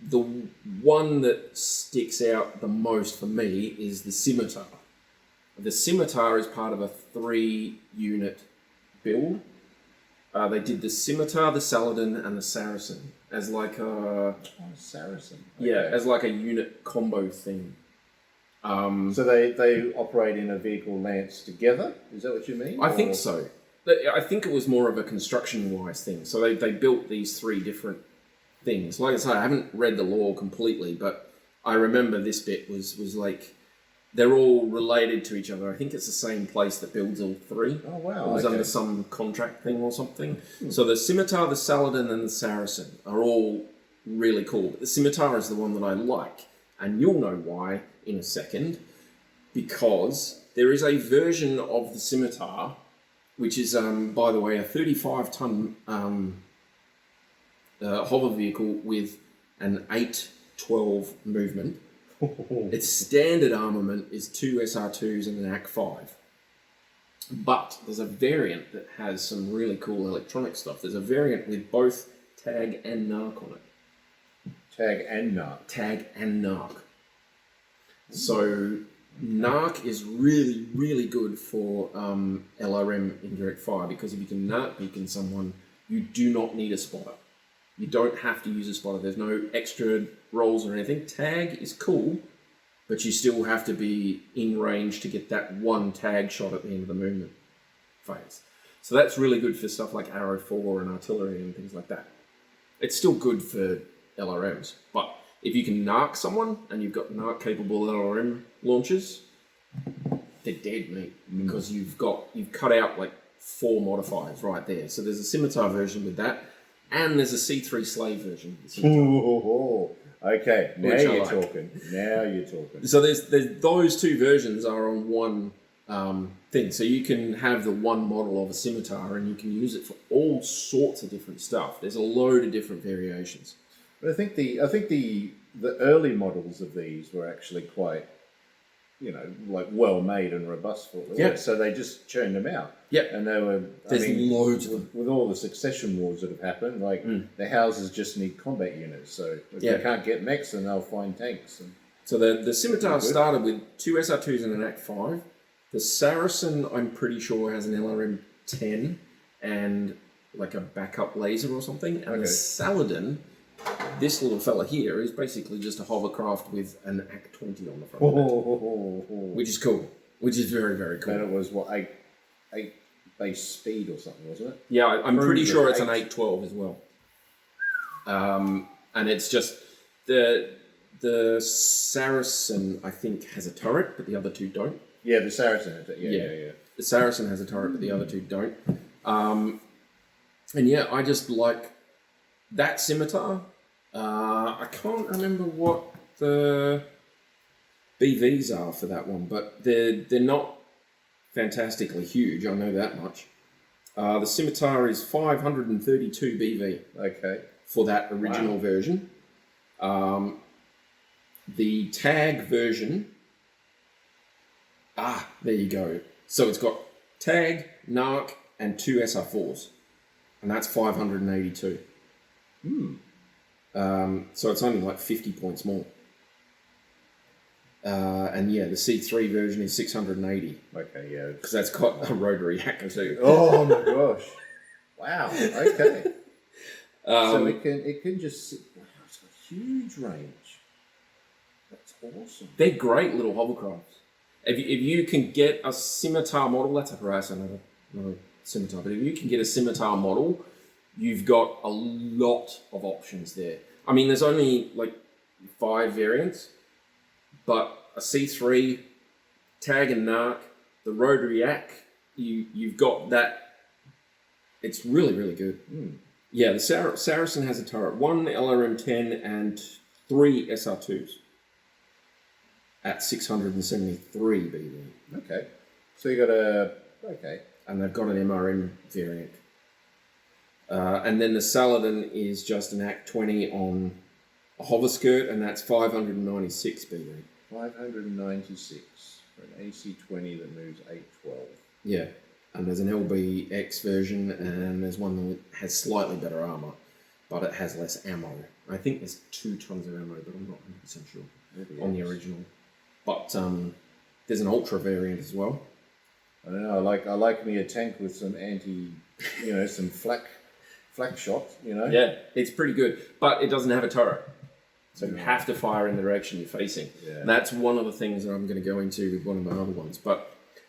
The one that sticks out the most for me is the Scimitar. The Scimitar is part of a 3-unit build. They did the Scimitar, the Saladin, and the Saracen as like a Saracen. Okay. Yeah, as like a unit combo thing. So they operate in a vehicle lance together? Is that what you mean? I think so. I think it was more of a construction-wise thing. So they built these 3 different things. Like I say, I haven't read the lore completely, but I remember this bit was like they're all related to each other. I think it's the same place that builds all 3. Oh wow! It was under some contract thing or something. So the Scimitar, the Saladin, and the Saracen are all really cool. But the Scimitar is the one that I like, and you'll know why in a second, because there is a version of the Scimitar, which is, by the way, a 35-ton hover vehicle with an 8-12 movement. Its standard armament is 2 SR2s and an AK-5. But there's a variant that has some really cool electronic stuff. There's a variant with both TAG and NARC on it. TAG and NARC? TAG and NARC. So NARC is really, really good for LRM indirect fire, because if you can NARC beacon someone, you do not need a spotter. You don't have to use a spotter. There's no extra rolls or anything. TAG is cool, but you still have to be in range to get that one tag shot at the end of the movement phase. So that's really good for stuff like Arrow 4 and artillery and things like that. It's still good for LRMs, but if you can NARC someone and you've got NARC-capable LRM launchers, they're dead, mate, because you've cut out like 4 modifiers right there. So there's a Scimitar version with that, and there's a C3 Slave version. Okay, now you're talking. Now you're talking. So there's those 2 versions are on one thing. So you can have the one model of a Scimitar, and you can use it for all sorts of different stuff. There's a load of different variations. But I think the early models of these were actually quite, like well made and robust for it. Yeah. So they just churned them out. Yeah. And they were. There's loads of them. With all the succession wars that have happened, like the houses just need combat units. So if they can't get mechs, then they'll find tanks. So the Scimitar started with 2 SR2s and an AK-5. The Saracen, I'm pretty sure, has an LRM 10 and like a backup laser or something. And the Saladin, this little fella here, is basically just a hovercraft with an AK-20 on the front of it, which is cool, which is very, very cool. And it was, what, 8 base speed or something, wasn't it? Yeah, I'm pretty sure it's an 812 as well. And it's just, the Saracen, I think, has a turret, but the other 2 don't. Yeah, the Saracen has it. Yeah. The Saracen has a turret, but the other 2 don't. And yeah, I just like that Scimitar. I can't remember what the BVs are for that one, but they're not fantastically huge. I know that much. The Scimitar is 532 BV. Okay. For that original version. The TAG version. There you go. So it's got TAG, NARC, and 2 SR4s, and that's 582. So it's only like 50 points more. And yeah, the C3 version is 680. Okay, yeah. Because that's got a rotary hacker too. Oh my gosh! Wow. Okay. So it can just. Wow, it's got a huge range. That's awesome. They're great little hovercrafts. If you can get a Scimitar model, that's a harasser, not a Scimitar. But if you can get a Scimitar model, you've got a lot of options there. I mean, there's only like 5 variants, but a C3, TAG and NARC, the rotary AK, you've got that. It's really, really good. Yeah, the Saracen has a turret, 1 LRM-10 and 3 SR2s at 673 BV. Okay. So you got a... Okay. And they've got an MRM variant. And then the Saladin is just an AK-20 on a hover skirt, and that's 596 BV. 596 for an AC-20 that moves 812. Yeah. And there's an LBX version, and there's one that has slightly better armour, but it has less ammo. I think there's 2 tons of ammo, but I'm not 100% sure Maybe on the original. But there's an ultra variant as well. I don't know. I like me a tank with some some flak shot. Yeah, it's pretty good, but it doesn't have a turret, so you No. have to fire in the direction you're facing. Yeah. And that's one of the things that I'm going to go into with one of my other ones. But